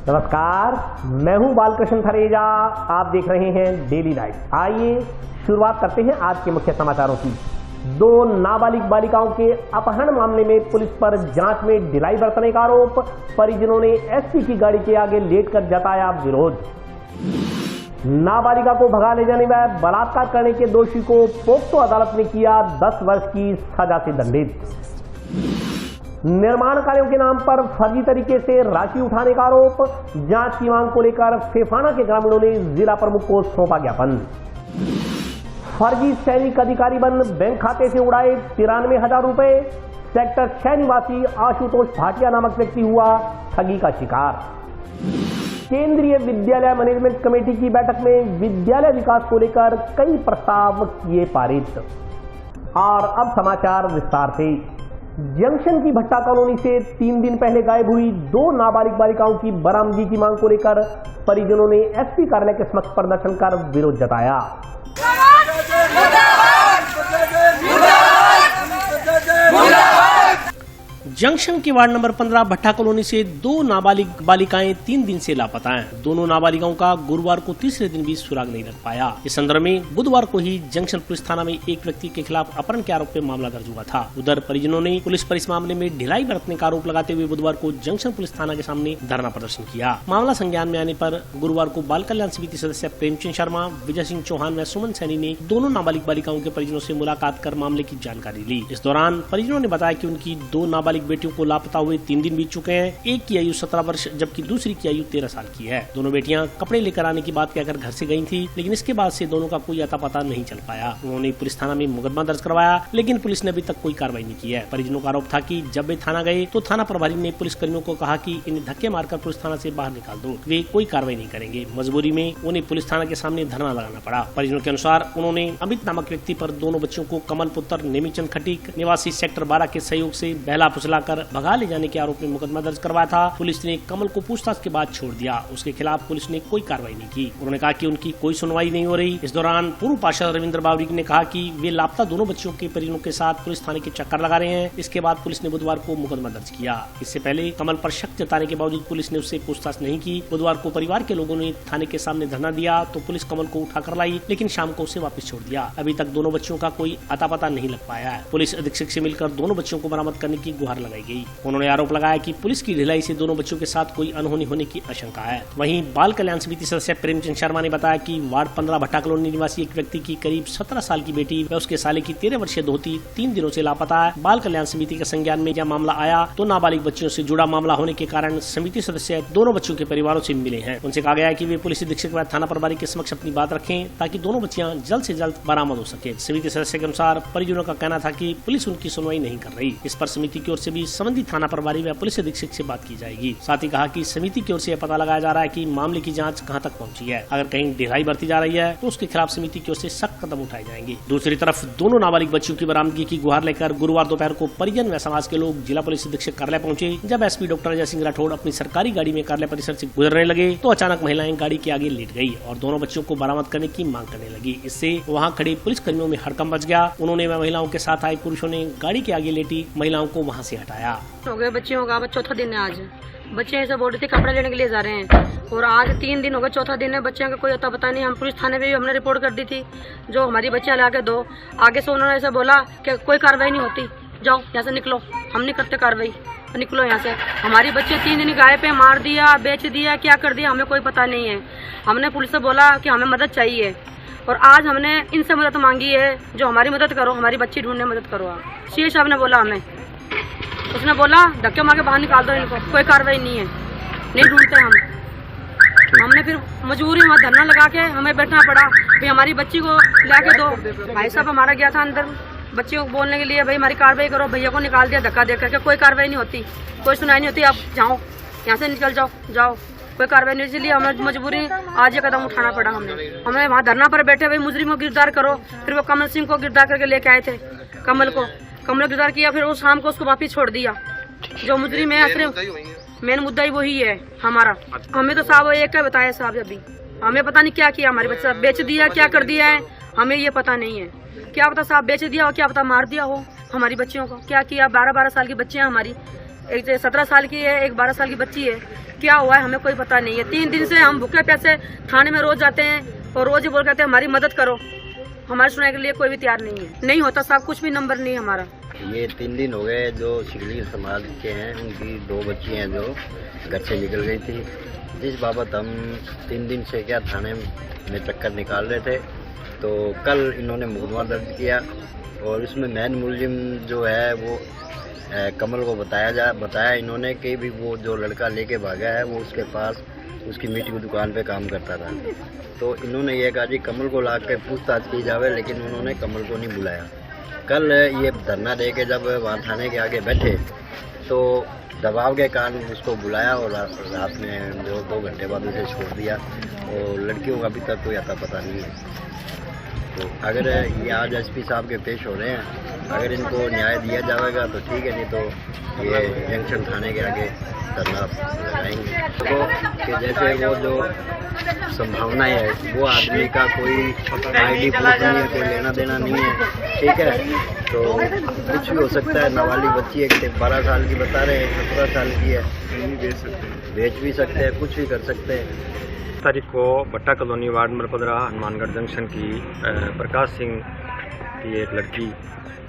नमस्कार, मैं हूं बालकृष्ण थरेजा। आप देख रहे हैं डेली लाइफ। आइए शुरुआत करते हैं आज के मुख्य समाचारों की। 2 नाबालिग बालिकाओं के अपहरण मामले में पुलिस पर जांच में ढिलाई बरतने का आरोप। परिजनों ने एसपी की गाड़ी के आगे लेटकर जताया विरोध। नाबालिगा को भगा ले जाने व बलात्कार करने के दोषी को पोक्सो अदालत ने किया 10 वर्ष की सजा से दंडित। निर्माण कार्यों के नाम पर फर्जी तरीके से राशि उठाने का आरोप। जांच की मांग को लेकर फेफाना के ग्रामीणों ने जिला प्रमुख को सौंपा ज्ञापन। फर्जी सैनिक अधिकारी बन बैंक खाते से उड़ाए 93,000 रुपए। सेक्टर 6 निवासी आशुतोष भाटिया नामक व्यक्ति हुआ ठगी का शिकार। केंद्रीय विद्यालय मैनेजमेंट कमेटी की बैठक में विद्यालय विकास को लेकर कई प्रस्ताव किए पारित। और अब समाचार विस्तार से। जंक्शन की भट्टा कॉलोनी से 3 दिन पहले गायब हुई 2 नाबालिग बालिकाओं की बरामदगी की मांग को लेकर परिजनों ने एसपी कार्यालय के समक्ष प्रदर्शन कर विरोध जताया। जंक्शन के वार्ड नंबर 15 भट्टा कॉलोनी से 2 नाबालिग बालिकाएं 3 दिन से लापता हैं। दोनों नाबालिगाओं का गुरुवार को तीसरे दिन भी सुराग नहीं लग पाया। इस संदर्भ में बुधवार को ही जंक्शन पुलिस थाना में एक व्यक्ति के खिलाफ अपहरण के आरोप में मामला दर्ज हुआ था। उधर परिजनों ने पुलिस पर इस मामले में ढिलाई बरतने का आरोप लगाते हुए बुधवार को जंक्शन पुलिस थाना के सामने धरना प्रदर्शन किया। मामला संज्ञान में आने पर गुरुवार को बाल कल्याण समिति सदस्य प्रेमचंद शर्मा, विजय सिंह चौहान व सुमन सैनी ने दोनों नाबालिग बालिकाओं के परिजनों से मुलाकात कर मामले की जानकारी ली। इस दौरान परिजनों ने बताया कि उनकी 2 नाबालिग बेटियों को लापता हुए 3 दिन बीत चुके हैं। एक की आयु 17 वर्ष जबकि दूसरी की आयु 13 साल की है। दोनों बेटियां कपड़े लेकर आने की बात कहकर घर से गई थी, लेकिन इसके बाद से दोनों का कोई अता पता नहीं चल पाया। उन्होंने पुलिस थाना में मुकदमा दर्ज करवाया, लेकिन पुलिस ने अभी तक कोई कार्रवाई नहीं की है। परिजनों का आरोप था कि जब वे थाना गए तो थाना प्रभारी ने पुलिस कर्मियों को कहा कि इन्हें धक्के मारकर पुलिस थाना से बाहर निकाल दो, वे कोई कार्रवाई नहीं करेंगे। मजबूरी में उन्हें पुलिस थाना के सामने धरना लगाना पड़ा। परिजनों के अनुसार उन्होंने अमित नामक व्यक्ति पर दोनों बच्चों को कमल पुत्र नेमीचंद खटीक निवासी सेक्टर 12 के सहयोग से बहला फुसला कर भगा ले जाने के आरोप में मुकदमा दर्ज करवाया था। पुलिस ने कमल को पूछताछ के बाद छोड़ दिया। उसके खिलाफ पुलिस ने कोई कार्रवाई नहीं की। उन्होंने कहा कि उनकी कोई सुनवाई नहीं हो रही। इस दौरान पूर्व पार्षद रविंद्र बावरी ने कहा कि वे लापता दोनों बच्चों के परिजनों के साथ पुलिस थाने के चक्कर लगा रहे हैं। इसके बाद पुलिस ने बुधवार को मुकदमा दर्ज किया। इससे पहले कमल पर शक जताने के बावजूद पुलिस ने उससे पूछताछ नहीं की। बुधवार को परिवार के लोगों ने थाने के सामने धरना दिया तो पुलिस कमल को उठाकर लाई, लेकिन शाम को उसे वापस छोड़ दिया। अभी तक दोनों बच्चों का कोई अता पता नहीं लग पाया है। पुलिस अधीक्षक से मिलकर दोनों बच्चों को बरामद करने की गुहार लगाई गई। उन्होंने आरोप लगाया कि पुलिस की ढिलाई से दोनों बच्चों के साथ कोई अनहोनी होने की आशंका है। वहीं बाल कल्याण समिति सदस्य प्रेमचंद शर्मा ने बताया कि वार्ड 15 भट्टा कॉलोनी निवासी एक व्यक्ति की करीब 17 साल की बेटी व उसके साले की 13 वर्षीय धोती 3 दिनों से लापता है। बाल कल्याण समिति के संज्ञान में यह मामला आया तो नाबालिग बच्चियों से जुड़ा मामला होने के कारण समिति सदस्य दोनों बच्चों के परिवारों से मिले हैं। उनसे कहा गया है कि वे पुलिस अधीक्षक व थाना प्रभारी के समक्ष अपनी बात रखें ताकि दोनों बच्चियां जल्द से जल्द बरामद हो सके। समिति सदस्य के अनुसार परिजनों का कहना था कि पुलिस उनकी सुनवाई नहीं कर रही। इस पर समिति की ओर से भी संबंधित थाना प्रभारी व पुलिस अधीक्षक से बात की जाएगी। साथ ही कहा कि समिति की ओर से पता लगाया जा रहा है कि मामले की जांच कहां तक पहुंची है। अगर कहीं ढिलाई बरती जा रही है तो उसके खिलाफ समिति की ओर से सख्त कदम उठाए जाएंगे। दूसरी तरफ दोनों नाबालिग बच्चियों की बरामदगी की गुहार लेकर गुरुवार दोपहर को परिजन व समाज के लोग जिला पुलिस अधीक्षक कार्यालय पहुंचे। जब एसपी डॉक्टर अजय सिंह राठौड़ अपनी सरकारी गाड़ी में कार्यालय परिसर से गुजरने लगे तो अचानक महिलाएं गाड़ी के आगे लेट गई और दोनों बच्चों को बरामद करने की मांग करने लगी। इससे वहां खड़े पुलिस कर्मियों में हड़कंप मच गया। उन्होंने व महिलाओं के साथ आए पुरुषों ने गाड़ी के आगे लेटी महिलाओं को वहां से हटाया। हो गए बच्चियों का चौथा दिन है आज। बच्चे ऐसे बोल रहे थे कपड़े लेने के लिए जा रहे हैं और आज 3 दिन हो गए, चौथा दिन है। बच्चों का कोई अता पता नहीं। हम पुलिस थाने पे भी हमने रिपोर्ट कर दी थी। जो हमारी बच्चियां ला के दो आगे से उन्होंने ऐसा बोला कि कोई कार्रवाई नहीं होती, जाओ यहाँ से निकलो, हम नहीं करते कार्रवाई, निकलो यहाँ से। हमारी बच्चे 3 दिन गायब पे मार दिया, बेच दिया, क्या कर दिया हमें कोई पता नहीं है। हमने पुलिस से बोला कि हमें मदद चाहिए और आज हमने इनसे मदद मांगी है, जो हमारी मदद करो, हमारी बच्ची ढूंढने मदद करो। आप सीए साहब ने बोला हमें, उसने बोला धक्के मार के बाहर निकाल दो इनको, कोई कार्रवाई नहीं है, नहीं ढूंढते हम। हमने फिर मजबूरी वहाँ धरना लगा के हमें बैठना पड़ा। भाई हमारी बच्ची को लाके दो। भाई साहब हमारा गया था अंदर बच्चियों को बोलने के लिए, भाई हमारी कार्रवाई करो। भैया को निकाल दिया धक्का देकर के, कोई कार्रवाई नहीं होती, कोई सुनाई नहीं होती। आप जाओ यहाँ से, निकल जाओ, जाओ, कोई कार्रवाई नहीं। इसलिए हमें मजबूरी आज ये कदम उठाना पड़ा। हमें वहाँ धरना पर बैठे भाई मुजरिम को गिरफ्तार करो। फिर वो कमल सिंह को गिरफ्तार करके लेके आए थे। कमल को गिरफ्तार किया, फिर वो शाम को उसको वापिस छोड़ दिया। जो मुजरिम है सिर्फ मेन मुद्दा ही वही है हमारा। हमें तो साहब एक का बताया साहब, अभी हमें पता नहीं क्या किया। हमारे बच्चा बेच दिया, क्या कर दिया है हमें ये पता नहीं है। क्या पता साहब बेच दिया हो, क्या पता मार दिया हो हमारी बच्चियों को, क्या किया। 12-12 साल की बच्चियां हमारी, एक 17 साल की है, एक 12 साल की बच्ची है। क्या हुआ है हमें कोई पता नहीं है। 3 दिन से हम भूखे प्यासे थाने में रोज जाते हैं और रोज ही बोल कहते हैं हमारी मदद करो। हमारे सुनने के लिए कोई भी तैयार नहीं है, नहीं होता साहब, कुछ भी नंबर नहीं हमारा। ये 3 दिन हो गए जो शिगली समाज के हैं, उनकी 2 बच्ची हैं जो घर से निकल गई थी, जिस बाबत हम 3 दिन से क्या थाने में चक्कर निकाल रहे थे। तो कल इन्होंने मुकदमा दर्ज किया और इसमें मेन मुलजिम जो है वो कमल को बताया इन्होंने कि भी वो जो लड़का लेके भागा है वो उसके पास उसकी मीट की दुकान पे काम करता था। तो इन्होंने ये कहा जी कमल को ला के पूछताछ की जावे, लेकिन उन्होंने कमल को नहीं बुलाया। कल ये धरना दे के जब वहाँ थाने के आगे बैठे तो दबाव के कारण उसको बुलाया और रात में 2 घंटे बाद उसे छोड़ दिया और लड़कियों का अभी तक कोई आता पता नहीं है। तो अगर ये आज एसपी साहब के पेश हो रहे हैं, अगर इनको न्याय दिया जाएगा तो ठीक है, नहीं तो ये जंक्शन थाने के आगे धरना लगाएंगे। तो कि जैसे वो जो संभावना है वो आदमी का कोई आईडी प्रूफ नहीं है, कोई लेना देना नहीं है, ठीक है, तो कुछ भी हो सकता है। नाबालिग बच्ची है, 12 साल की बता रहे हैं, 17 साल की है, बेच भी सकते हैं, कुछ भी कर सकते हैं। तारीख को भट्टा colony ward number 15 Hanumangarh junction की प्रकाश सिंह की एक लड़की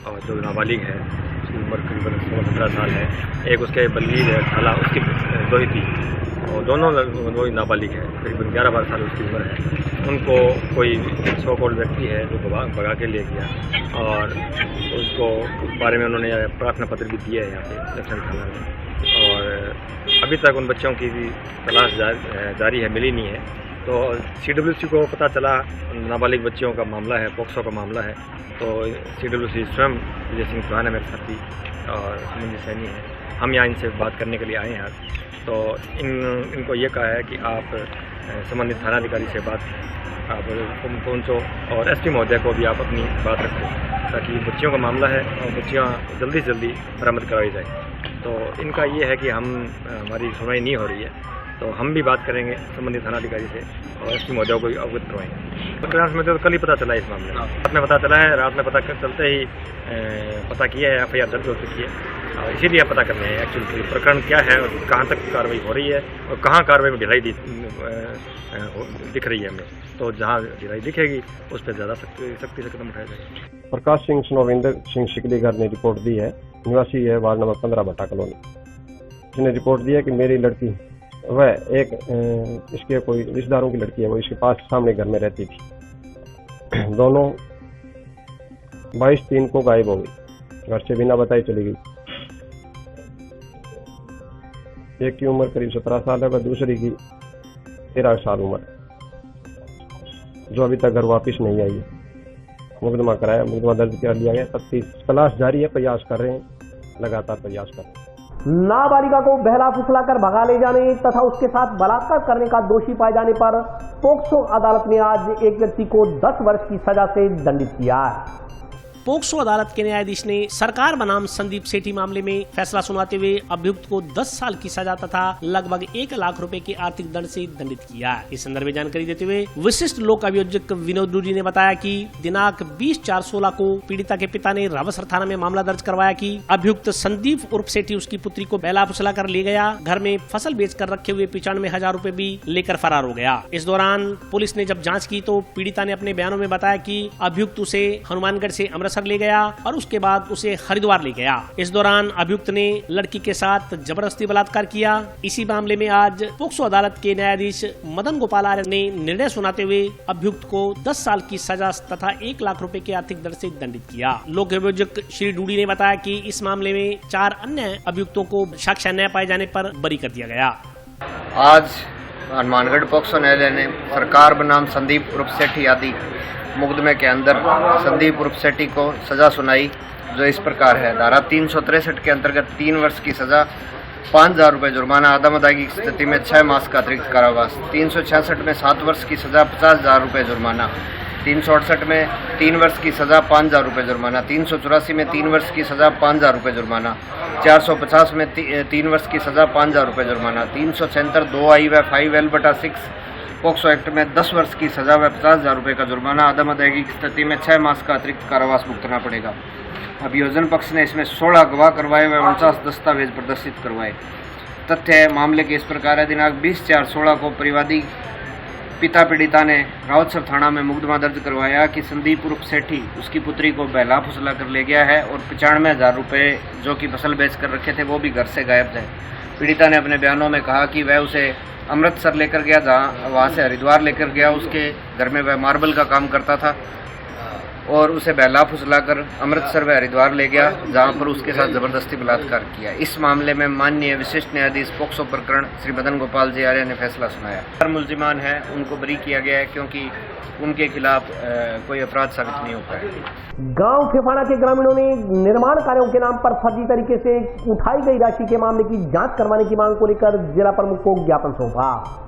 और जो नाबालिग है, उसकी उम्र करीबन 16-17 साल है, एक उसके बल्ली है खाला, उसकी दोही थी और दोनों ही नाबालिग है, करीबन 11-12 साल उसकी उम्र है। उनको कोई सो कॉल्ड व्यक्ति है जो भगा के ले गया और उसको बारे में उन्होंने प्रार्थना पत्र भी दिया है यहाँ पे जंक्शन थाना में। और अभी तक उन बच्चों की भी तलाश जारी है, मिली नहीं है। तो CWC को पता चला नाबालिग बच्चियों का मामला है, पोक्सो का मामला है, तो CWC स्वयं विजय सिंह चौहान है मेरे साथी और सुमन जी सैनी है, हम यहाँ इनसे बात करने के लिए आए हैं आज। तो इनको ये कहा है कि आप संबंधित थानाधिकारी से बात आप पहुँचो और SP महोदय को भी आप अपनी बात रखो, ताकि बच्चियों का मामला है और बच्चियाँ जल्दी से जल्दी बरामद करवाई जाए। तो इनका ये है कि हमारी सुनवाई नहीं हो रही है, तो हम भी बात करेंगे संबंधित थानाधिकारी से और SP महोदय को भी अवगत करवाएंगे। प्रकरण में तो कल ही पता चला है इस मामले में, रात में पता चला है, रात में पता चलते ही पता किया है, FIR दर्ज हो चुकी है और इसीलिए पता करने हैं एक्चुअली प्रकरण क्या है और कहाँ तक कार्रवाई हो रही है और कहाँ कार्रवाई में ढिलाई दिख रही है हमें। तो जहाँ ढिलाई दिखेगी उस पर ज़्यादा सख्ती से कदम उठाया जाएगा। प्रकाश सिंह स्नोविंदर सिंह शिकलीगर ने रिपोर्ट दी है, निवासी है वार्ड नंबर 15 भट्टा कॉलोनी। इसने रिपोर्ट दी है कि मेरी लड़की वह एक इसके कोई रिश्तेदारों की लड़की है, वो इसके पास सामने घर में रहती थी। दोनों 22/3 को गायब हो गई, घर से बिना बताए चली गई। एक की उम्र करीब 17 साल है, वह दूसरी की 13 साल उम्र, जो अभी तक घर वापस नहीं आई है। मुकदमा कराया, मुकदमा दर्ज कर लिया गया, तलाश जारी है, प्रयास कर रहे हैं, लगातार प्रयास कर रहे हैं। नाबालिगा को बहला फुसला कर भगा ले जाने तथा उसके साथ बलात्कार करने का दोषी पाए जाने पर पोक्सो अदालत ने आज एक व्यक्ति को 10 वर्ष की सजा से दंडित किया है। पोक्सो अदालत के न्यायाधीश ने सरकार बनाम संदीप सेठी मामले में फैसला सुनाते हुए अभियुक्त को 10 साल की सजा तथा लगभग 1 लाख रुपए के आर्थिक दंड से दंडित किया। इस संदर्भ में जानकारी देते हुए विशिष्ट लोक अभियोजक विनोद डूडी ने बताया कि दिनांक 20/4/16 को पीड़िता के पिता ने रावसर थाना में मामला दर्ज करवाया कि अभियुक्त संदीप उर्फ सेठी उसकी पुत्री को बहला फुसला कर ले गया, घर में फसल बेचकर रखे हुए 95,000 रुपए भी लेकर फरार हो गया। इस दौरान पुलिस ने जब जाँच की तो पीड़िता ने अपने बयानों में बताया कि अभियुक्त उसे हनुमानगढ़ से अमृतसर ले गया और उसके बाद उसे हरिद्वार ले गया। इस दौरान अभियुक्त ने लड़की के साथ जबरदस्ती बलात्कार किया। इसी मामले में आज पोक्सो अदालत के न्यायाधीश मदन गोपाल आर्य ने निर्णय सुनाते हुए अभियुक्त को 10 साल की सजा तथा 1 लाख रुपए के आर्थिक दंड से दंडित किया। लोक अभियोजक श्री डूडी ने बताया कि इस मामले में 4 अन्य अभियुक्तों को साक्ष्य न्याय पाए जाने पर बरी कर दिया गया। आज हनुमानगढ़ पोक्सो न्यायालय ने सरकार बनाम संदीप उर्फ सेठी आदि मुकदमे के अंदर संदीप उर्फ सेठी को सजा सुनाई, जो इस प्रकार है। धारा 363 के अंतर्गत 3 वर्ष की सजा, 5,000 रुपये जुर्माना, अदम अदायगी की स्थिति में 6 मास का अतिरिक्त कारावास। 366 में 7 वर्ष की सजा, 50,000 रुपये जुर्माना। 368 में 3 वर्ष की सजा, 5,000 रुपये जुर्माना। 384 में 3 वर्ष की सजा, 5,000 रुपये जुर्माना। 450 में 3 वर्ष की सजा, 5,000 रुपये जुर्माना। 376 2I व 5L/6 पॉक्सो एक्ट में 10 वर्ष की सजा व 50,000 रुपये का जुर्माना, अदम अदायगी की स्थिति में 6 मास का अतिरिक्त कारावास भुगतना पड़ेगा। अभियोजन पक्ष ने इसमें 16 गवाह करवाए व 49 दस्तावेज प्रदर्शित करवाए। तथ्य मामले के इस प्रकार है, दिनांक 20/4/16 को परिवादी पिता पीड़िता ने रावतसर थाना में मुकदमा दर्ज करवाया कि संदीप उर्फ सेठी उसकी पुत्री को बहला फुसला कर ले गया है और 95,000 रुपये जो कि फसल बेच कर रखे थे वो भी घर से गायब थे। पीड़िता ने अपने बयानों में कहा कि वह उसे अमृतसर लेकर गया, जहाँ वहाँ से हरिद्वार लेकर गया। उसके घर में वह मार्बल का काम करता था और उसे बहला फुसला कर अमृतसर व हरिद्वार ले गया, जहां पर उसके साथ जबरदस्ती बलात्कार किया। इस मामले में माननीय विशिष्ट न्यायाधीश पॉक्सो प्रकरण श्री मदन गोपाल जी आर्य ने फैसला सुनाया। 4 मुलजिमान हैं, उनको बरी किया गया है क्योंकि उनके खिलाफ कोई अपराध साबित नहीं हो पाया। गांव फेफाना के ग्रामीणों ने निर्माण कार्यों के नाम पर फर्जी तरीके से उठाई गई राशि के मामले की जांच करवाने की मांग को लेकर जिला प्रमुख को ज्ञापन सौंपा।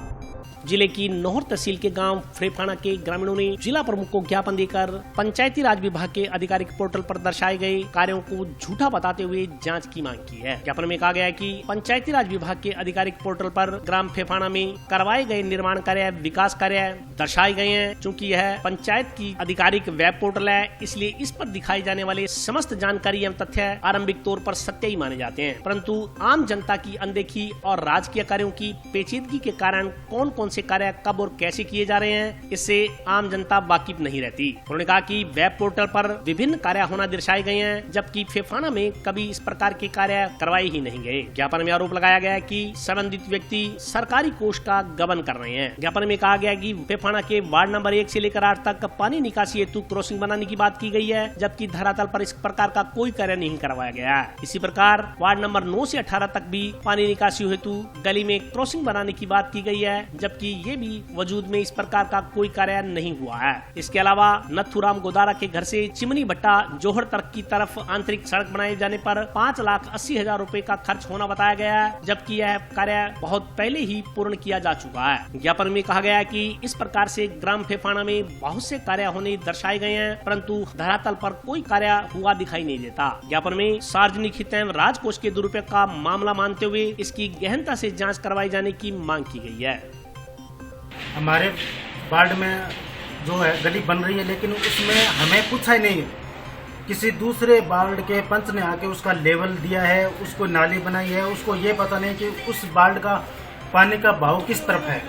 जिले की नौहर तहसील के गांव फेफाना के ग्रामीणों ने जिला प्रमुख को ज्ञापन देकर पंचायती राज विभाग के आधिकारिक पोर्टल पर दर्शाए गए कार्यों को झूठा बताते हुए जांच की मांग की है। ज्ञापन में कहा गया है कि पंचायती राज विभाग के आधिकारिक पोर्टल पर ग्राम फेफाना में करवाए गए निर्माण कार्य, विकास कार्य दर्शाए गए हैं। चूँकि यह पंचायत की आधिकारिक वेब पोर्टल है, इसलिए इस पर दिखाई जाने वाले समस्त जानकारी एवं तथ्य आरंभिक तौर पर सत्य ही माने जाते हैं, परंतु आम जनता की अनदेखी और राजकीय कार्यों की पेचीदगी के कारण कौन कौन से कार्य कब और कैसे किए जा रहे हैं, इससे आम जनता वाकिफ नहीं रहती। उन्होंने कहा कि वेब पोर्टल पर विभिन्न कार्य होना दर्शाए गए हैं, जबकि फेफाना में कभी इस प्रकार के कार्य करवाए ही नहीं गए। ज्ञापन में आरोप लगाया गया है कि संबंधित व्यक्ति सरकारी कोष का गबन कर रहे हैं। ज्ञापन में कहा गया कि फेफाना के वार्ड नंबर 1 से लेकर 8 तक पानी निकासी हेतु क्रॉसिंग बनाने की बात की गई है, जबकि धरातल पर इस प्रकार का कोई कार्य नहीं करवाया गया है। इसी प्रकार वार्ड नंबर 9 से 18 तक भी पानी निकासी हेतु गली में क्रॉसिंग बनाने की बात की गई है, जबकि ये भी वजूद में इस प्रकार का कोई कार्य नहीं हुआ है। इसके अलावा नथुराम गोदारा के घर से चिमनी भट्टा जोहर तक की तरफ आंतरिक सड़क बनाए जाने पर 5,80,000 रुपए का खर्च होना बताया गया है, जबकि यह कार्य बहुत पहले ही पूर्ण किया जा चुका है। ज्ञापन में कहा गया है कि इस प्रकार से ग्राम फेफाना में बहुत से कार्य होने दर्शाए गए हैं, परंतु धरातल पर कोई कार्य हुआ दिखाई नहीं देता। ज्ञापन में सार्वजनिक हित एवं राजकोष के दुरुपयोग का मामला मानते हुए इसकी गहनता से जांच करवाई जाने की मांग की गई है। हमारे वार्ड में जो है गली बन रही है, लेकिन उसमें हमें पूछा ही नहीं। किसी दूसरे वार्ड के पंच ने आके उसका लेवल दिया है, उसको नाली बनाई है, उसको ये पता नहीं कि उस वार्ड का पानी का बहाव किस तरफ है।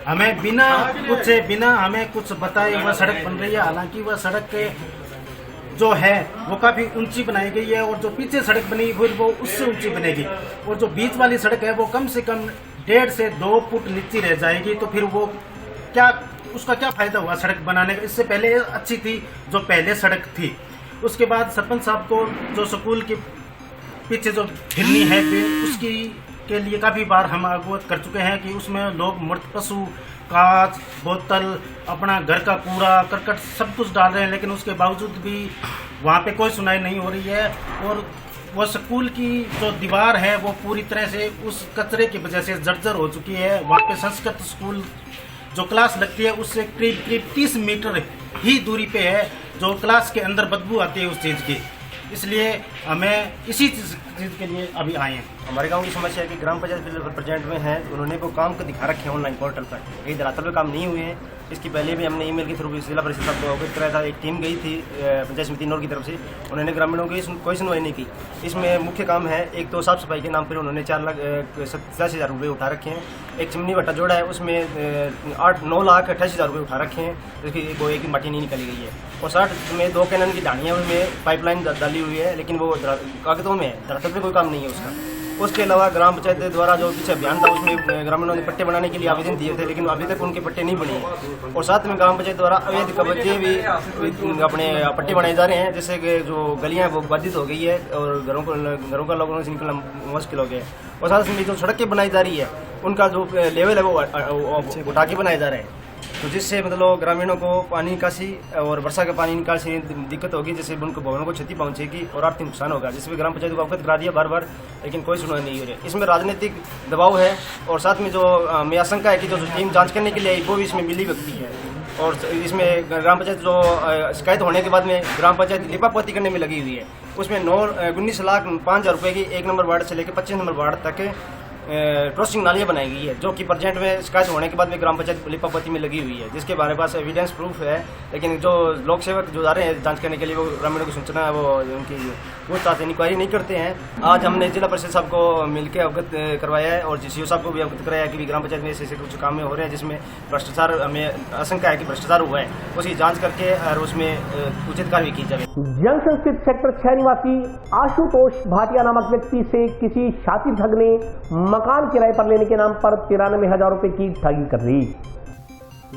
हमें बिना पूछे, बिना हमें कुछ बताए वह सड़क बन रही है। हालांकि वह सड़क के जो है वो काफी ऊंची बनाई गई है और जो पीछे सड़क बनी फिर वो उससे ऊंची बनेगी, और जो बीच वाली सड़क है वो कम से कम 1.5 से 2 फुट नीचे रह जाएगी। तो फिर वो क्या, उसका क्या फायदा हुआ सड़क बनाने का? इससे पहले अच्छी थी जो पहले सड़क थी। उसके बाद सरपंच साहब को जो स्कूल के पीछे जो फिरनी है उसकी के लिए काफी बार हम अवगत कर चुके हैं कि उसमें लोग मृत पशु, कांच, बोतल, अपना घर का कूड़ा करकट सब कुछ डाल रहे हैं, लेकिन उसके बावजूद भी वहाँ पे कोई सुनाई नहीं हो रही है। और वो स्कूल की जो दीवार है वो पूरी तरह से उस कचरे की वजह से जर्जर हो चुकी है। वहाँ पे संस्कृत स्कूल जो क्लास लगती है उससे करीब 30 मीटर ही दूरी पे है, जो क्लास के अंदर बदबू आती है उस चीज़ की। इसलिए हमें इसी चीज़ के लिए अभी आए हैं। हमारे गांव की समस्या है कि ग्राम पंचायत प्रेजेंट में है, उन्होंने वो काम को दिखा रखे हैं ऑनलाइन पोर्टल पर, कई धरातल पे काम नहीं हुए हैं। इसकी पहले भी हमने ईमेल के थ्रू जिला परिषद साहब को अवगत कराया था। एक टीम गई थी पंचायत समिति नौर की तरफ से, उन्होंने ग्रामीणों की कोई सुनवाई नहीं की। इसमें मुख्य काम है, एक तो साफ सफाई के नाम पर उन्होंने 4,87,000 रुपये उठा रखे हैं। एक चिमनी भट्टा जोड़ा है उसमें 9,28,000 रुपये उठा रखे हैं, जिसकी कोई एक मट्टी नहीं निकाली गई है। और 60 में 2 कैनन की डालियाँ में पाइपलाइन डाली हुई है, लेकिन वो कागजों में धरातल पे कोई काम नहीं है उसका। उसके अलावा ग्राम पंचायत द्वारा जो पीछे अभियान था उसमें ग्रामीणों ने पट्टे बनाने के लिए आवेदन दिए थे, लेकिन अभी तक उनके पट्टे नहीं बने। और साथ में ग्राम पंचायत द्वारा अवैध कब्जे भी अपने पट्टे बनाए जा रहे हैं, जिससे कि जो गलियां वो बाधित हो गई है और घरों का लोगों से निकलना मुश्किल हो गया है। और साथ में जो सड़कें बनाई जा रही है उनका जो लेवल है वो उठा के बनाए जा रहे हैं, तो जिससे मतलब ग्रामीणों को पानी निकासी और वर्षा का पानी निकासी दिक्कत होगी, जिससे उनको भवनों को क्षति पहुंचेगी और आर्थिक नुकसान होगा, जिसमें ग्राम पंचायत को अवगत करा दिया बार, लेकिन कोई सुनवाई नहीं हो रही। इसमें राजनीतिक दबाव है और साथ में जो मैं आशंका है कि जो टीम जांच करने के लिए आई वो भी इसमें मिली व्यक्ति है। और इसमें ग्राम पंचायत जो शिकायत होने के बाद में ग्राम पंचायत लिपापोती करने में लगी हुई है। उसमें 19,05,000 रुपये की 1 नंबर वार्ड से लेकर 25 नंबर वार्ड तक क्रॉसिंग नालियाँ बनाई गई है, जो कि प्रेजेंट में शिकायत होने के बाद में ग्राम पंचायत लिपापति में लगी हुई है, जिसके बारे पास एविडेंस प्रूफ है। लेकिन जो लोक सेवक जो जा रहे हैं जांच करने के लिए, वो ग्रामीणों की सूचना वो उनकी पूछताछ इंक्वायरी नहीं करते हैं। आज हमने जिला परिषद साहब को मिलकर अवगत करवाया है और GCO साहब को भी अवगत कराया कि ग्राम पंचायत में ऐसे कुछ काम हो रहे हैं जिसमें भ्रष्टाचार, हमें आशंका है कि भ्रष्टाचार हुआ है, उसकी जाँच करके और उसमें उचित कार्रवाई की जाए। जंक्शन स्थित सेक्टर 6 निवासी आशुतोष भाटिया नामक व्यक्ति से किसी शातिर ठग ने मकान किराए पर लेने के नाम पर 93,000 रुपए की ठगी कर ली।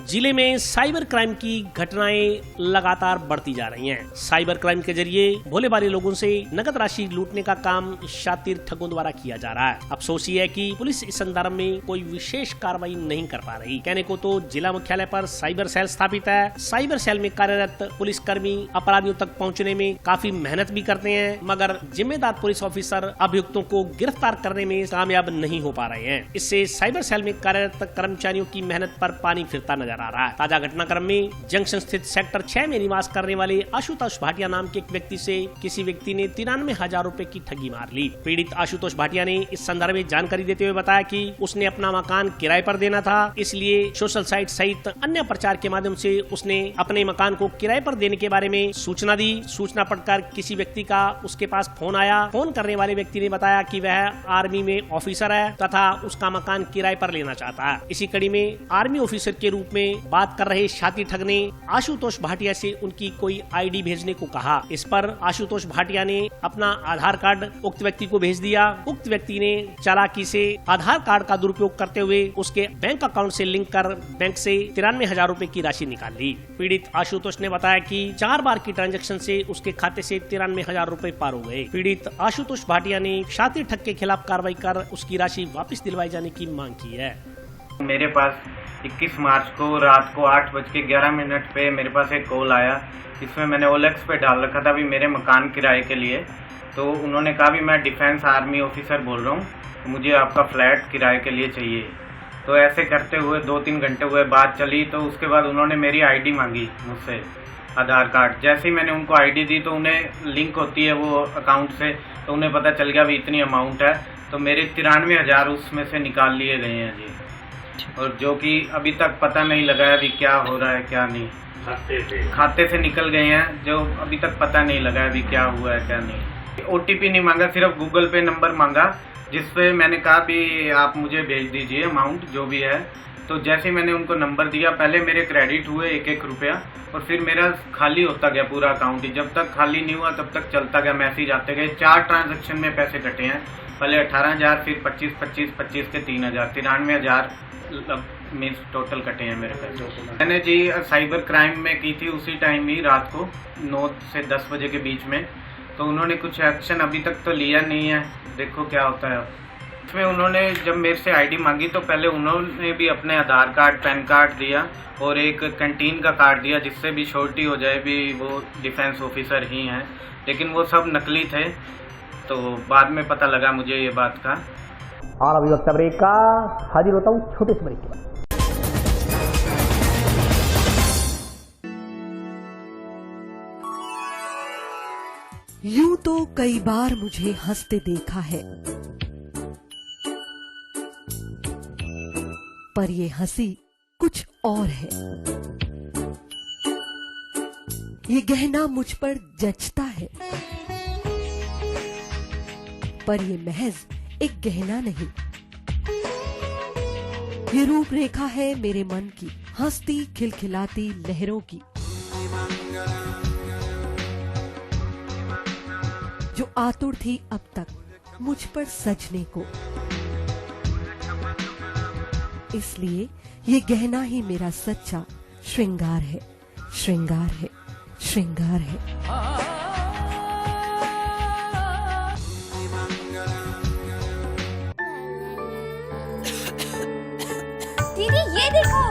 जिले में साइबर क्राइम की घटनाएं लगातार बढ़ती जा रही हैं। साइबर क्राइम के जरिए भोले भाले लोगों से नकद राशि लूटने का काम शातिर ठगों द्वारा किया जा रहा है। अफसोस ये है कि पुलिस इस संदर्भ में कोई विशेष कार्रवाई नहीं कर पा रही। कहने को तो जिला मुख्यालय पर साइबर सेल स्थापित है। साइबर सेल में कार्यरत पुलिसकर्मी अपराधियों तक पहुँचने में काफी मेहनत भी करते हैं, मगर जिम्मेदार पुलिस ऑफिसर अभियुक्तों को गिरफ्तार करने में कामयाब नहीं हो पा रहे हैं। इससे साइबर सेल में कार्यरत कर्मचारियों की मेहनत पर पानी फिरता नजर आ रहा है। ताजा घटनाक्रम में जंक्शन स्थित सेक्टर 6 में निवास करने वाले आशुतोष भाटिया नाम के एक व्यक्ति से किसी व्यक्ति ने 93,000 रुपए की ठगी मार ली। पीड़ित आशुतोष भाटिया ने इस संदर्भ में जानकारी देते हुए बताया कि उसने अपना मकान किराए पर देना था, इसलिए सोशल साइट सहित अन्य प्रचार के माध्यम से उसने अपने मकान को किराए पर देने के बारे में सूचना दी। सूचना पढ़कर किसी व्यक्ति का उसके पास फोन आया। फोन करने वाले व्यक्ति ने बताया कि वह आर्मी में ऑफिसर है तथा उसका मकान किराए पर लेना चाहता है। इसी कड़ी में आर्मी ऑफिसर के रूप में बात कर रहे शातिर ठग ने आशुतोष भाटिया से उनकी कोई आईडी भेजने को कहा। इस पर आशुतोष भाटिया ने अपना आधार कार्ड उक्त व्यक्ति को भेज दिया। उक्त व्यक्ति ने चालाकी से आधार कार्ड का दुरुपयोग करते हुए उसके बैंक अकाउंट से लिंक कर बैंक से 93,000 रुपए की राशि निकाल ली। पीड़ित आशुतोष ने बताया कि 4 बार की ट्रांजैक्शन से उसके खाते से 93,000 रुपए पार हो गए। पीड़ित आशुतोष भाटिया ने शातिर ठग के खिलाफ कार्रवाई कर उसकी राशि वापस दिलवाई जाने की मांग की है। मेरे पास 21 मार्च को रात को 8:11 पे मेरे पास एक कॉल आया। इसमें मैंने OLX पे डाल रखा था भी मेरे मकान किराए के लिए। तो उन्होंने कहा भी मैं डिफेंस आर्मी ऑफिसर बोल रहा हूँ, तो मुझे आपका फ्लैट किराए के लिए चाहिए। तो ऐसे करते हुए 2-3 घंटे हुए, बात चली। तो उसके बाद उन्होंने मेरी आईडी मांगी मुझसे, आधार कार्ड। जैसे ही मैंने उनको आईडी दी तो उन्हें लिंक होती है वो अकाउंट से, तो उन्हें पता चल गया भी इतनी अमाउंट है। तो मेरे 93,000 उसमें से निकाल लिए गए हैं जी, और जो कि अभी तक पता नहीं लगा है अभी क्या हो रहा है क्या नहीं। खाते से निकल गए हैं, जो अभी तक पता नहीं लगा है अभी क्या हुआ है क्या नहीं। OTP नहीं मांगा, सिर्फ गूगल पे नंबर मांगा, जिसपे मैंने कहा भी आप मुझे भेज दीजिए अमाउंट जो भी है। तो जैसे मैंने उनको नंबर दिया, पहले मेरे क्रेडिट हुए 1-1 रुपया, और फिर मेरा खाली होता गया पूरा अकाउंट ही। जब तक खाली नहीं हुआ तब तक चलता गया, मैसेज आते गए। 4 ट्रांजेक्शन में पैसे कटे हैं, पहले 18,000, फिर 25 के 3,000, 93,000 मीन्स टोटल कटे हैं मेरे पैसे। मैंने जी साइबर क्राइम में की थी उसी टाइम ही, रात को 9 से 10 बजे के बीच में। तो उन्होंने कुछ एक्शन अभी तक तो लिया नहीं है, देखो क्या होता है। इसमें उन्होंने जब मेरे से आईडी मांगी तो पहले उन्होंने भी अपने आधार कार्ड, पैन कार्ड दिया और एक कैंटीन का कार्ड दिया, जिससे भी श्योरिटी हो जाए भी वो डिफेंस ऑफिसर ही हैं। लेकिन वो सब नकली थे, तो बाद में पता लगा मुझे ये बात का। और अभी वक्त ब्रेक का, हाजिर होता हूँ छोटे से ब्रेक के बाद। यूं तो कई बार मुझे हंसते देखा है, पर ये हंसी कुछ और है। ये गहना मुझ पर जचता है, पर ये महज एक गहना नहीं, ये रूपरेखा है मेरे मन की, हंसती खिलखिलाती लहरों की, जो आतुर थी अब तक मुझ पर सजने को। इसलिए ये गहना ही मेरा सच्चा श्रृंगार है, श्रृंगार है, श्रृंगार है। दीदी ये देखो,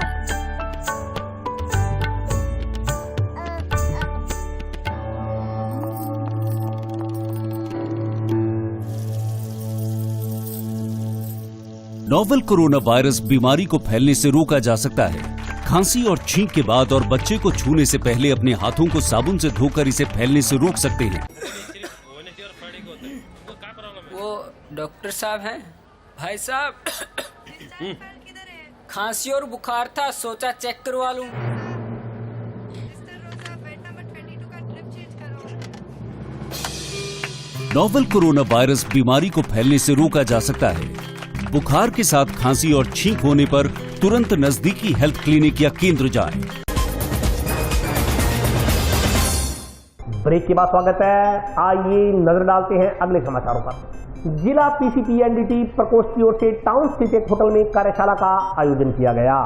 नोवेल कोरोना वायरस बीमारी को फैलने से रोका जा सकता है। खांसी और छींक के बाद और बच्चे को छूने से पहले अपने हाथों को साबुन से धोकर इसे फैलने से रोक सकते हैं। वो डॉक्टर साहब हैं, भाई साहब खांसी और बुखार था, सोचा चेक करवा लूं। नोवेल कोरोना वायरस बीमारी को फैलने से रोका जा सकता है। बुखार के साथ खांसी और छींक होने पर तुरंत नजदीकी हेल्थ क्लिनिक या केंद्र जाएं। ब्रेक के बाद स्वागत है। आइए नजर डालते हैं अगले समाचारों पर। जिला पीसीपीएनडीटी प्रकोष्ठ की ओर से टाउन स्थित एक होटल में कार्यशाला का आयोजन किया गया।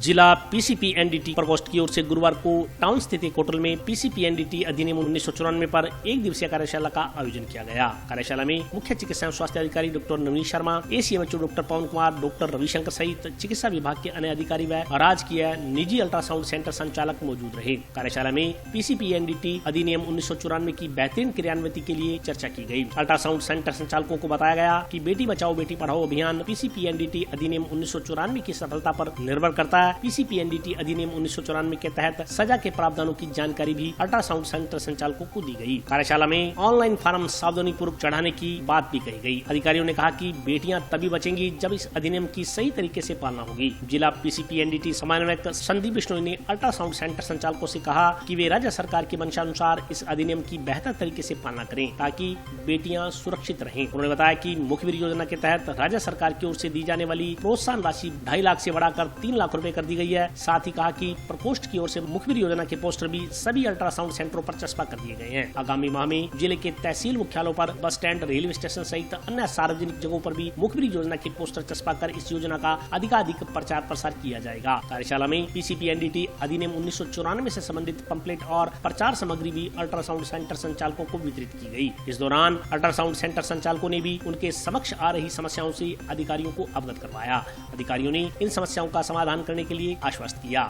जिला पीसीपीएनडीटी प्रकोष्ठ की ओर से गुरुवार को टाउन स्थित एक होटल में पीसीपीएनडीटी अधिनियम 1994 पर एक दिवसीय कार्यशाला का आयोजन किया गया। कार्यशाला में मुख्य चिकित्सा एवं स्वास्थ्य अधिकारी doctor Navneet Sharma, ACMHO doctor पवन कुमार, डॉक्टर रविशंकर सहित चिकित्सा विभाग के अन्य अधिकारी व राजकीय निजी अल्ट्रासाउंड सेंटर संचालक मौजूद रहे। कार्यशाला में पीसीपीएनडीटी अधिनियम 1994 की बेहतरीन क्रियान्विति के लिए चर्चा की गयी। अल्ट्रासाउंड सेंटर संचालकों को बताया गया कि बेटी बचाओ बेटी पढ़ाओ अभियान पीसीपीएनडीटी अधिनियम 1994 की सफलता पर निर्भर करता है। पीसीपीएनडीटी अधिनियम 1994 के तहत सजा के प्रावधानों की जानकारी भी अल्ट्रासाउंड सेंटर संचालकों को दी गई। कार्यशाला में ऑनलाइन फार्म सावधानी पूर्वक चढ़ाने की बात भी कही गई। अधिकारियों ने कहा कि बेटियां तभी बचेंगी जब इस अधिनियम की सही तरीके से पालना होगी। जिला पीसीपीएनडीटी समन्वयक संदीप बिश्नोई ने अल्ट्रासाउंड सेंटर संचालकों से कहा कि वे राज्य सरकार की मंशानुसार इस अधिनियम की बेहतर तरीके से पालना करें ताकि बेटियां सुरक्षित रहें। उन्होंने बताया कि मुखबिर योजना के तहत राज्य सरकार की ओर से दी जाने वाली प्रोत्साहन राशि 2.5 लाख से बढ़ाकर 3 लाख रुपए कर दी गई है। साथ ही कहा कि प्रकोष्ठ की ओर से मुखबिर योजना के पोस्टर भी सभी अल्ट्रासाउंड सेंटरों पर चस्पा कर दिए गए हैं। आगामी माह में जिले के तहसील मुख्यालयों पर, बस स्टैंड, रेलवे स्टेशन सहित अन्य सार्वजनिक जगहों पर भी मुखबिर योजना के पोस्टर चस्पा कर इस योजना का अधिकाधिक प्रचार प्रसार किया जाएगा। कार्यशाला में पीसीपीएनडीटी अधिनियम 1994 से संबंधित पंपलेट और प्रचार सामग्री भी अल्ट्रासाउंड सेंटर संचालकों को वितरित की गई। इस दौरान अल्ट्रासाउंड सेंटर संचालकों ने भी उनके समक्ष आ रही समस्याओं से अधिकारियों को अवगत करवाया। अधिकारियों ने इन समस्याओं का समाधान करने के लिए आश्वस्त किया।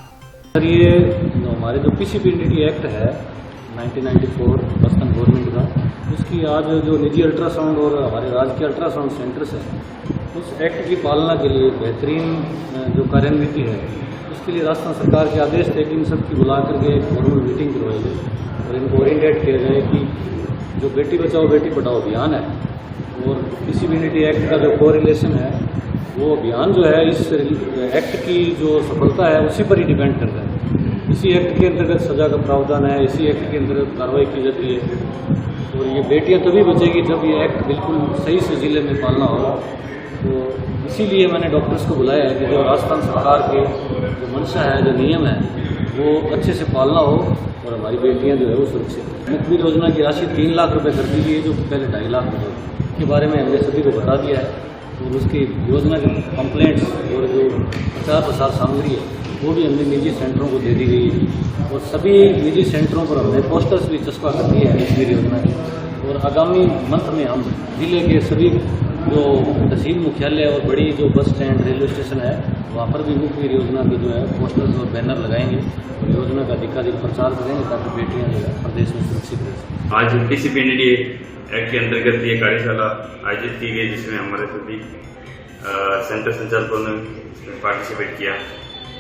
सर, ये हमारे जो पीसीपीएनडीटी एक्ट है 1994 बस्तन गवर्नमेंट का, उसकी आज जो निजी अल्ट्रासाउंड और हमारे राज्य के अल्ट्रासाउंड सेंटर्स हैं, उस एक्ट की पालना के लिए बेहतरीन जो कार्यान्विति है, उसके लिए राजस्थान सरकार के आदेश थे कि इन सबकी बुला करके एक फॉर्मल मीटिंग करवाई जाए और इनको ओरिएंटेट किया जाए कि जो बेटी बचाओ बेटी पढ़ाओ अभियान है और पीसीपीएनडीटी एक्ट का जो कोरिलेशन है, वो अभियान जो है इस एक्ट की जो सफलता है उसी पर ही डिपेंड करता है। इसी एक्ट के अंतर्गत सजा का प्रावधान है, इसी एक्ट के अंतर्गत कार्रवाई की जाती है और ये बेटियां तभी बचेगी जब ये एक्ट बिल्कुल सही से जिले में पालना होगा। तो इसीलिए मैंने डॉक्टर्स को बुलाया है कि जो राजस्थान सरकार के जो मंशा है, जो नियम है, वो अच्छे से पालना हो और हमारी बेटियाँ जो है वो सुरक्षित। मुखबिर योजना की राशि 3 लाख रुपये कर दी गई है, जो पहले 2.5 लाख रुपये के बारे में हमने सभी को बता दिया है। और उसकी योजना की कंप्लेंट्स और जो प्रचार प्रसार सामग्री है वो भी हमने निजी सेंटरों को दे दी गई है और सभी निजी सेंटरों पर हमने पोस्टर्स भी चस्पा कर दिए हैं मुखबिर योजना के। और आगामी मंथ में हम जिले के सभी जो तहसील मुख्यालय और बड़ी जो बस स्टैंड, रेलवे स्टेशन है, वहाँ पर भी मुखबिर योजना के जो है पोस्टर्स और बैनर लगाएंगे और योजना का अधिकाधिक प्रचार करेंगे ताकि बेटियाँ जो है प्रदेश में सुरक्षित रह सकें। आज पीसीपीएनडीटी एक्ट के अंतर्गत ये कार्यशाला आयोजित की गई, जिसमें हमारे सभी सेंटर संचालकों ने पार्टिसिपेट किया।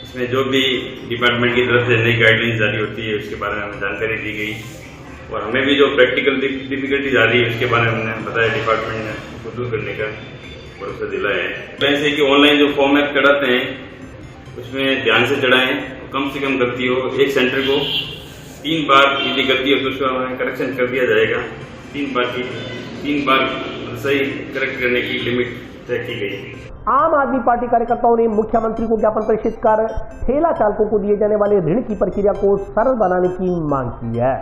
इसमें जो भी डिपार्टमेंट की तरफ से नई गाइडलाइंस जारी होती है उसके बारे में हमें जानकारी दी गई और हमें भी जो प्रैक्टिकल डिफिकल्टीज आ रही है उसके बारे में हमने बताया, डिपार्टमेंट ने उसको दूर करने का भरोसा दिलाया है। ऐसे कि ऑनलाइन जो फॉर्म ऐप चढ़ाते हैं उसमें ध्यान से चढ़ाएं, कम से कम गलती हो। एक सेंटर को 3 बार यदि गलती हो तो उसका करेक्शन कर दिया जाएगा। 3 बार सही करेक्ट करने की लिमिट तय की गई। आम आदमी पार्टी कार्यकर्ताओं ने मुख्यमंत्री को ज्ञापन प्रेषित कर ठेला चालकों को दिए जाने वाले ऋण की प्रक्रिया को सरल बनाने की मांग की है।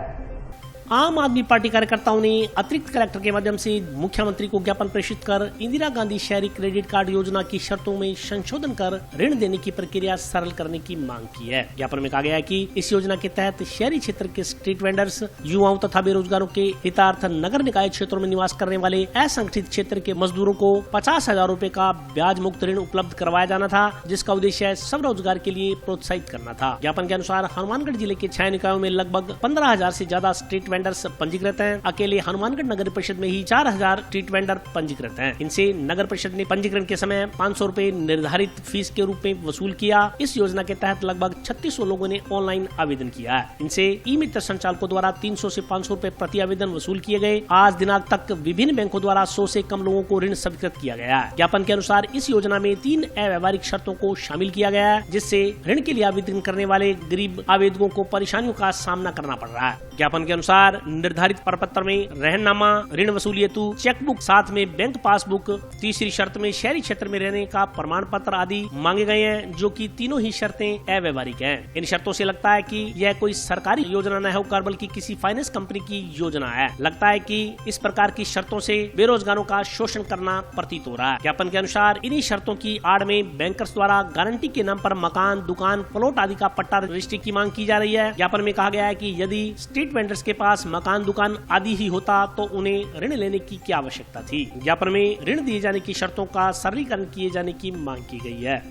आम आदमी पार्टी कार्यकर्ताओं ने अतिरिक्त कलेक्टर के माध्यम से मुख्यमंत्री को ज्ञापन प्रेषित कर इंदिरा गांधी शहरी क्रेडिट कार्ड योजना की शर्तों में संशोधन कर ऋण देने की प्रक्रिया सरल करने की मांग की है। ज्ञापन में कहा गया है कि इस योजना के तहत शहरी क्षेत्र के स्ट्रीट वेंडर्स, युवाओं तथा बेरोजगारों के हितार्थ नगर निकाय क्षेत्रों में निवास करने वाले असंगठित क्षेत्र के मजदूरों को 50,000 रूपए का ब्याज मुक्त ऋण उपलब्ध करवाया जाना था, जिसका उद्देश्य स्वरोजगार के लिए प्रोत्साहित करना था। ज्ञापन के अनुसार हनुमानगढ़ जिले के 6 निकायों में लगभग 15,000 से ज्यादा स्ट्रीट वेंडर्स पंजीकृत हैं। अकेले हनुमानगढ़ नगर परिषद में ही 4000 स्ट्रीट वेंडर पंजीकृत हैं। इनसे नगर परिषद ने पंजीकरण के समय 500 रूपए निर्धारित फीस के रूप में वसूल किया। इस योजना के तहत लगभग 3600 लोगों ने ऑनलाइन आवेदन किया है। इनसे ई मित्र संचालकों द्वारा 300 से 500 रूपए प्रति आवेदन वसूल किए गए। आज दिनांक तक विभिन्न बैंकों द्वारा 100 से कम लोगों को ऋण स्वीकृत किया गया है। ज्ञापन के अनुसार इस योजना में 3 अव्यवहारिक शर्तों को शामिल किया गया है, जिससे ऋण के लिए आवेदन करने वाले गरीब आवेदकों को परेशानियों का सामना करना पड़ रहा है। ज्ञापन के अनुसार निर्धारित प्रपत्र में रहननामा, ऋण वसूली हेतु चेकबुक, साथ में बैंक पासबुक, तीसरी शर्त में शहरी क्षेत्र में रहने का प्रमाण पत्र आदि मांगे गए हैं, जो कि तीनों ही शर्तें अव्यवहारिक हैं। इन शर्तों से लगता है कि यह कोई सरकारी योजना न होकर बल्कि किसी फाइनेंस कंपनी की योजना है। लगता है कि इस प्रकार की शर्तों से बेरोजगारों का शोषण करना प्रतीत हो रहा है। ज्ञापन के अनुसार इन्हीं शर्तों की आड़ में बैंकर्स द्वारा गारंटी के नाम पर मकान, दुकान, प्लॉट आदि का पट्टा रजिस्ट्री की मांग की जा रही है। ज्ञापन में कहा गया है कि यदि स्ट्रीट वेंडर्स के पास मकान, दुकान आदि ही होता तो उन्हें ऋण लेने की क्या आवश्यकता थी। ज्ञापन में ऋण दिए जाने की शर्तों का सरलीकरण किए जाने की मांग की गई है।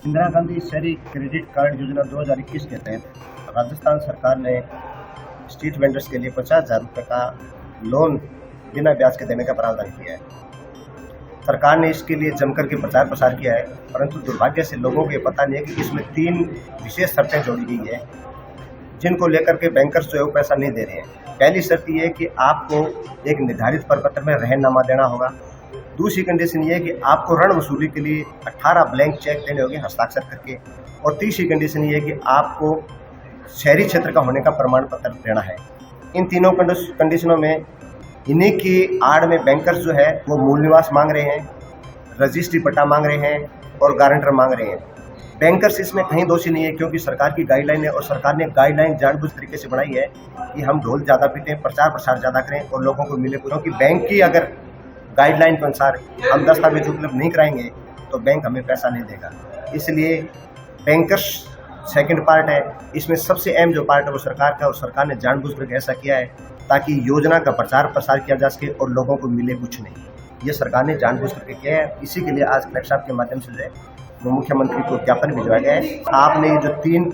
इंदिरा गांधी शहरी क्रेडिट कार्ड योजना 2021 के तहत राजस्थान सरकार ने स्ट्रीट वेंडर्स के लिए 50,000 रुपये का लोन बिना ब्याज के देने का प्रावधान किया है। सरकार ने इसके लिए जमकर के प्रचार प्रसार किया है, परंतु दुर्भाग्य से लोगों को ये पता नहीं है कि इसमें 3 विशेष शर्तें जोड़ी गई है, जिनको लेकर के बैंकर्स जो है वो पैसा नहीं दे रहे हैं। पहली शर्त ये है कि आपको एक निर्धारित प्रपत्र में रहननामा देना होगा। दूसरी कंडीशन ये है कि आपको ऋण वसूली के लिए 18 ब्लैंक चेक देने होंगे हस्ताक्षर करके। और तीसरी कंडीशन ये है कि आपको शहरी क्षेत्र का होने का प्रमाण पत्र देना है। इन तीनों कंडीशनों में इन्हीं की आड़ में बैंकर्स जो है वो मूल निवास मांग रहे हैं, रजिस्ट्री पट्टा मांग रहे हैं और गारंटर मांग रहे हैं। बैंकर्स इसमें कहीं दोषी नहीं है, क्योंकि सरकार की गाइडलाइन है और सरकार ने गाइडलाइन जानबूझ तरीके से बनाई है कि हम ढोल ज़्यादा पीटें, प्रचार प्रसार ज़्यादा करें और लोगों को मिले। क्योंकि बैंक की अगर गाइडलाइन के अनुसार हम दस्तावेज उपलब्ध नहीं कराएंगे तो बैंक हमें पैसा नहीं देगा। इसलिए बैंकर्स सेकंड पार्ट है। इसमें सबसे अहम जो पार्ट है वो सरकार का, और सरकार ने जानबूझ करके ऐसा किया है ताकि योजना का प्रचार प्रसार किया जा सके और लोगों को मिले कुछ नहीं। ये सरकार ने जानबूझ करके किया है। इसी के लिए आज कलेक्टर साहब के माध्यम से जो है वो मुख्यमंत्री को ज्ञापन भिजवाया गया है। आपने ये जो 3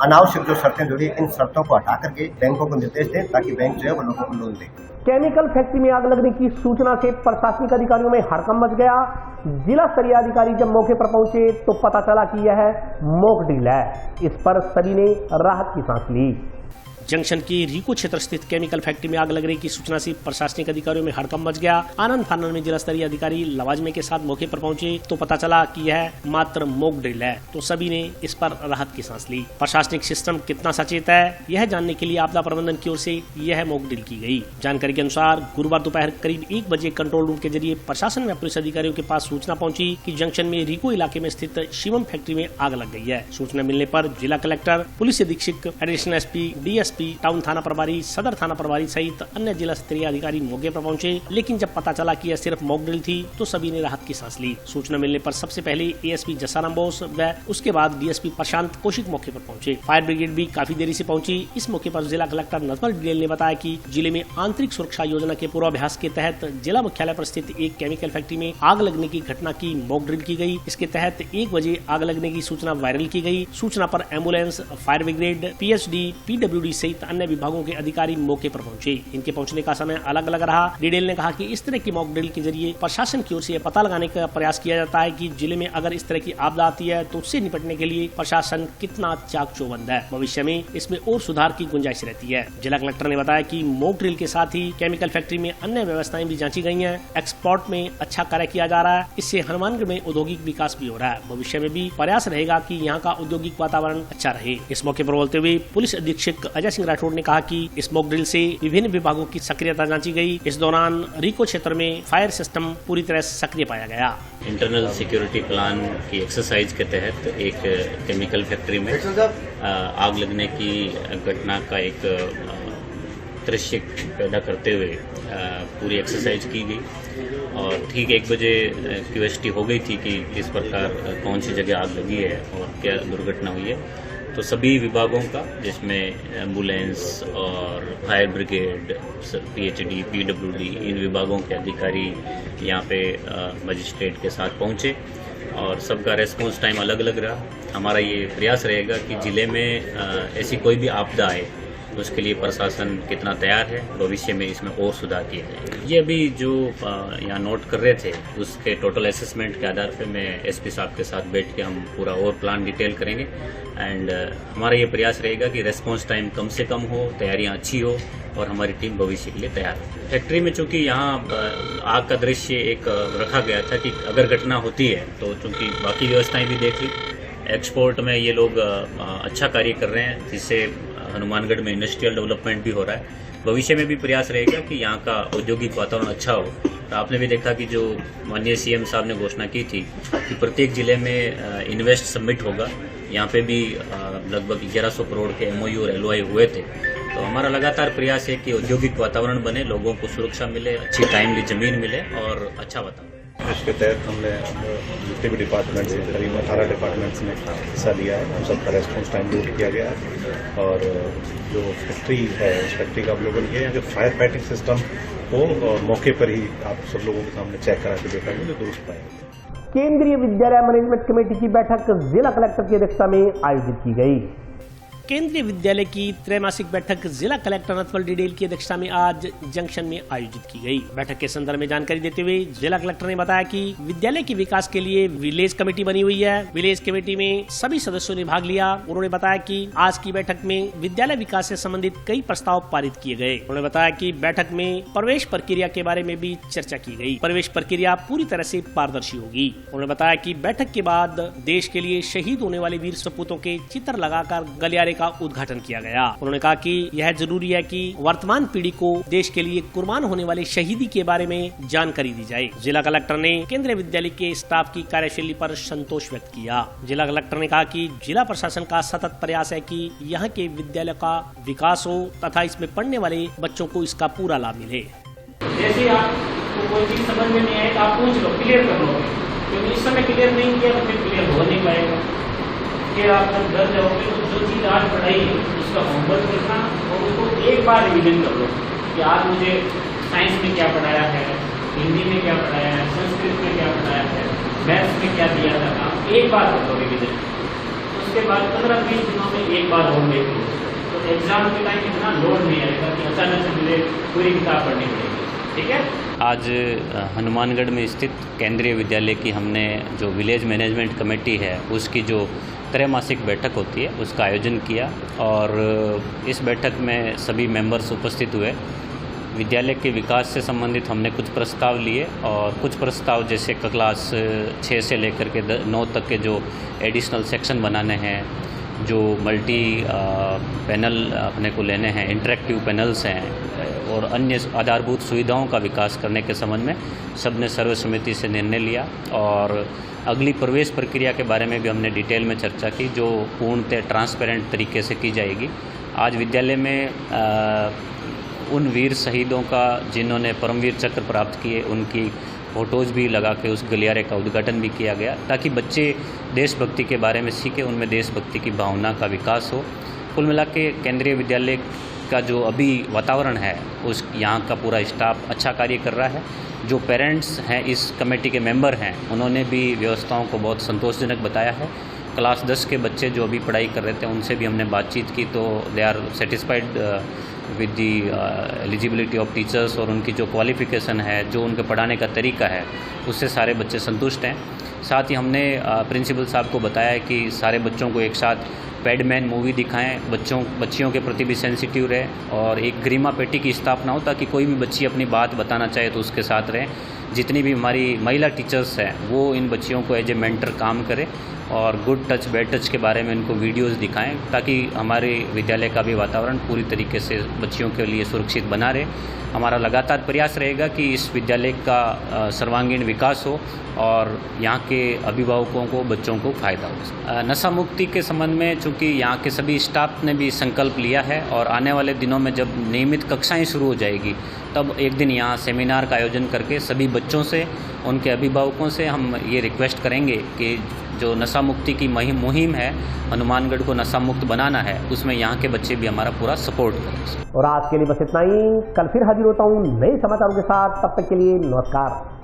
अनावश्यक जो शर्तें जोड़ी, इन शर्तों को हटा करके बैंकों को निर्देश दें ताकि बैंक जो है वो लोगों को लोन दे। केमिकल फैक्ट्री में आग लगने की सूचना से प्रशासनिक अधिकारियों में हड़कंप मच गया। जिला स्तरीय अधिकारी जब मौके पर पहुंचे तो पता चला कि यह मॉक ड्रिल है। इस पर सभी ने राहत की सांस ली। जंक्शन की रीको क्षेत्र स्थित केमिकल फैक्ट्री में आग लगने की सूचना से प्रशासनिक अधिकारियों में हड़कंप मच गया। आनंद फानन में जिला स्तरीय अधिकारी लवाजमे के साथ मौके पर पहुंचे तो पता चला कि यह मात्र मॉक ड्रिल है, तो सभी ने इस पर राहत की सांस ली। प्रशासनिक सिस्टम कितना सचेत है, यह जानने के लिए आपदा प्रबंधन की ओर से यह मॉक ड्रिल की गई। जानकारी के अनुसार गुरुवार दोपहर करीब 1 बजे कंट्रोल रूम के जरिए प्रशासन व पुलिस अधिकारियों के पास सूचना पहुंची कि जंक्शन में रीको इलाके में स्थित शिवम फैक्ट्री में आग लग गई है। सूचना मिलने पर जिला कलेक्टर, पुलिस अधीक्षक, एडिशनल एसपी, डीएसपी, टाउन थाना प्रभारी, सदर थाना प्रभारी सहित अन्य जिला स्तरीय अधिकारी मौके पर पहुंचे। लेकिन जब पता चला कि यह सिर्फ मॉक ड्रिल थी तो सभी ने राहत की सांस ली। सूचना मिलने पर सबसे पहले एएसपी जसाराम बोस व उसके बाद डीएसपी प्रशांत कौशिक मौके पर पहुंचे। फायर ब्रिगेड भी काफी देरी से पहुंची। इस मौके पर जिला कलेक्टर नजमल डिडेल ने बताया कि जिले में आंतरिक सुरक्षा योजना के पूर्वाभ्यास के तहत जिला मुख्यालय पर स्थित एक केमिकल फैक्ट्री में आग लगने की घटना की मॉक ड्रिल की गई। इसके तहत 1 बजे आग लगने की सूचना वायरल की गई। सूचना पर ambulance, fire brigade, PhD, PWD सहित अन्य विभागों के अधिकारी मौके पर पहुंचे। इनके पहुंचने का समय अलग अलग रहा। डिटेल ने कहा कि इस तरह की मॉक ड्रिल के जरिए प्रशासन की ओर से पता लगाने का प्रयास किया जाता है कि जिले में अगर इस तरह की आपदा आती है तो उससे निपटने के लिए प्रशासन कितना चाक चौबंद है। भविष्य में इसमें और सुधार की गुंजाइश रहती है। जिला कलेक्टर ने बताया कि मॉक ड्रिल के साथ ही केमिकल फैक्ट्री में अन्य व्यवस्थाएं भी जांची गई हैं। एक्सपोर्ट में अच्छा कार्य किया जा रहा है। इससे हनुमानगढ़ में औद्योगिक विकास भी हो रहा है। भविष्य में भी प्रयास रहेगा कि यहाँ का औद्योगिक वातावरण अच्छा रहे। इस मौके पर बोलते हुए पुलिस अधीक्षक अजय सिंह राठौड़ ने कहा कि इस मॉक ड्रिल से विभिन्न विभागों की सक्रियता जांची गई। इस दौरान रीको क्षेत्र में फायर सिस्टम पूरी तरह से सक्रिय पाया गया। इंटरनल सिक्योरिटी प्लान की एक्सरसाइज के तहत एक केमिकल फैक्ट्री में आग लगने की घटना का एक दृश्य पैदा करते हुए पूरी एक्सरसाइज की गई और ठीक 1 बजे क्यूएसटी हो गई थी कि किस प्रकार कौन सी जगह आग लगी है और क्या दुर्घटना हुई है। तो सभी विभागों का, जिसमें एम्बुलेंस और फायर ब्रिगेड, पीएचडी, पीडब्ल्यूडी, इन विभागों के अधिकारी यहाँ पे मजिस्ट्रेट के साथ पहुँचे और सबका रेस्पॉन्स टाइम अलग अलग रहा। हमारा ये प्रयास रहेगा कि ज़िले में ऐसी कोई भी आपदा आए उसके लिए प्रशासन कितना तैयार है, भविष्य में इसमें और सुधार किया जाएगा। ये अभी जो यहाँ नोट कर रहे थे उसके टोटल असेसमेंट के आधार पे मैं एसपी साहब के साथ बैठ के हम पूरा और प्लान डिटेल करेंगे एंड हमारा ये प्रयास रहेगा कि रेस्पॉन्स टाइम कम से कम हो, तैयारियाँ अच्छी हो और हमारी टीम भविष्य के लिए तैयार हो। फैक्ट्री में चूंकि यहाँ आग का दृश्य एक रखा गया था कि अगर घटना होती है तो चूंकि बाकी व्यवस्थाएं भी देख ली, एक्सपोर्ट में ये लोग अच्छा कार्य कर रहे हैं जिससे हनुमानगढ़ में इंडस्ट्रियल डेवलपमेंट भी हो रहा है। भविष्य में भी प्रयास रहेगा कि यहाँ का औद्योगिक वातावरण अच्छा हो। तो आपने भी देखा कि जो माननीय सीएम साहब ने घोषणा की थी कि प्रत्येक जिले में इन्वेस्ट समिट होगा, यहाँ पे भी लगभग 1100 करोड़ के MOU और LOI हुए थे। तो हमारा लगातार प्रयास है कि औद्योगिक वातावरण बने, लोगों को सुरक्षा मिले, अच्छी टाइमली जमीन मिले और अच्छा वातावरण। इसके तहत हमने जितने भी डिपार्टमेंट से करीब 18 डिपार्टमेंट्स ने हिस्सा लिया है, उन सबका रेस्पॉन्स टाइम नोट किया गया है और जो फैक्ट्री है उस फैक्ट्री का अवलोकन किया है। जो फायर फाइटिंग सिस्टम को मौके पर ही आप सब लोगों के सामने चेक करा के देखा जो दुरुस्त पाएंगे। केंद्रीय विद्यालय मैनेजमेंट कमेटी की बैठक जिला कलेक्टर की अध्यक्षता में आयोजित की गई। केंद्रीय विद्यालय की त्रैमासिक बैठक जिला कलेक्टर नथवल डिडेल की अध्यक्षता में आज जंक्शन में आयोजित की गई। बैठक के संदर्भ में जानकारी देते हुए जिला कलेक्टर ने बताया कि विद्यालय के विकास के लिए विलेज कमेटी बनी हुई है। विलेज कमेटी में सभी सदस्यों ने भाग लिया। उन्होंने बताया कि आज की बैठक में विद्यालय विकास से संबंधित कई प्रस्ताव पारित किए गए। उन्होंने बताया कि बैठक में प्रवेश प्रक्रिया के बारे में भी चर्चा की गई। प्रवेश प्रक्रिया पूरी तरह से पारदर्शी होगी। उन्होंने बताया कि बैठक के बाद देश के लिए शहीद होने वाले वीर सपूतों के चित्र लगाकर गलियारे का उद्घाटन किया गया। उन्होंने कहा कि यह जरूरी है कि वर्तमान पीढ़ी को देश के लिए कुर्बान होने वाले शहीदी के बारे में जानकारी दी जाए। जिला कलेक्टर ने केंद्रीय विद्यालय के स्टाफ की कार्यशैली पर संतोष व्यक्त किया। जिला कलेक्टर ने कहा कि जिला प्रशासन का सतत प्रयास है कि यहाँ के विद्यालय का विकास हो तथा इसमें पढ़ने वाले बच्चों को इसका पूरा लाभ मिले। जैसे आपको कोई चीज समझ में नहीं आए तो आप पूछ लो, क्लियर कर लो, क्योंकि इस समय क्लियर नहीं किया तो फिर क्लियर हो नहीं पाएगा। फिर आप जब घर जाओगे तो जो चीज़ आज पढ़ाई है उसका होमवर्क करना और उसको एक बार रिविजन कर लो कि आज मुझे साइंस में क्या पढ़ाया है, हिंदी में क्या पढ़ाया है, संस्कृत में क्या पढ़ाया है, मैथ्स में क्या दिया था काम, एक बार कर लो रिविजन। उसके बाद 15-20 दिनों में एक बार और देख लो तो एग्जाम के टाइम इतना लोड नहीं आएगा कि अचानक से मुझे पूरी किताब पढ़नी पड़ेगी। ठीक है। आज हनुमानगढ़ में स्थित केंद्रीय विद्यालय की हमने जो विलेज मैनेजमेंट कमेटी है उसकी जो त्रैमासिक बैठक होती है उसका आयोजन किया और इस बैठक में सभी मेंबर्स उपस्थित हुए। विद्यालय के विकास से संबंधित हमने कुछ प्रस्ताव लिए और कुछ प्रस्ताव जैसे क्लास 6 से लेकर के 9 तक के जो एडिशनल सेक्शन बनाने हैं, जो मल्टी पैनल अपने को लेने हैं, इंटरेक्टिव पैनल्स हैं और अन्य आधारभूत सुविधाओं का विकास करने के संबंध में सबने सर्वसम्मति से निर्णय लिया। और अगली प्रवेश प्रक्रिया के बारे में भी हमने डिटेल में चर्चा की जो पूर्णतः ट्रांसपेरेंट तरीके से की जाएगी। आज विद्यालय में उन वीर शहीदों का जिन्होंने परमवीर चक्र प्राप्त किए उनकी फ़ोटोज़ भी लगा के उस गलियारे का उद्घाटन भी किया गया ताकि बच्चे देशभक्ति के बारे में सीखें, उनमें देशभक्ति की भावना का विकास हो। कुल मिला के केंद्रीय विद्यालय का जो अभी वातावरण है उस यहाँ का पूरा स्टाफ अच्छा कार्य कर रहा है। जो पेरेंट्स हैं इस कमेटी के मेंबर हैं उन्होंने भी व्यवस्थाओं को बहुत संतोषजनक बताया है। क्लास 10 के बच्चे जो अभी पढ़ाई कर रहे थे उनसे भी हमने बातचीत की तो they are satisfied with the eligibility of teachers और उनकी जो क्वालिफ़िकेशन है, जो उनके पढ़ाने का तरीका है उससे सारे बच्चे संतुष्ट हैं। साथ ही हमने प्रिंसिपल साहब को बताया कि सारे बच्चों को एक साथ पैडमैन मूवी दिखाएं, बच्चियों के प्रति भी सेंसिटिव रहे और एक गरिमा पेटी की स्थापना हो ताकि कोई भी बच्ची अपनी बात बताना चाहे तो उसके साथ रहें। जितनी भी हमारी महिला टीचर्स हैं वो इन बच्चियों को एज ए मेंटर काम करें और गुड टच बैड टच के बारे में इनको वीडियोस दिखाएं ताकि हमारे विद्यालय का भी वातावरण पूरी तरीके से बच्चियों के लिए सुरक्षित बना रहे। हमारा लगातार प्रयास रहेगा कि इस विद्यालय का सर्वांगीण विकास हो और यहाँ के अभिभावकों को, बच्चों को फ़ायदा हो। नशा मुक्ति के संबंध में चूँकि यहाँ के सभी स्टाफ ने भी संकल्प लिया है और आने वाले दिनों में जब नियमित कक्षाएं शुरू हो जाएगी तब एक दिन यहाँ सेमिनार का आयोजन करके सभी बच्चों से, उनके अभिभावकों से हम ये रिक्वेस्ट करेंगे कि जो नशा मुक्ति की मुहिम है, हनुमानगढ़ को नशा मुक्त बनाना है, उसमें यहाँ के बच्चे भी हमारा पूरा सपोर्ट करें। और आज के लिए बस इतना ही। कल फिर हाजिर होता हूँ नए समाचारों के साथ। तब तक के लिए नमस्कार।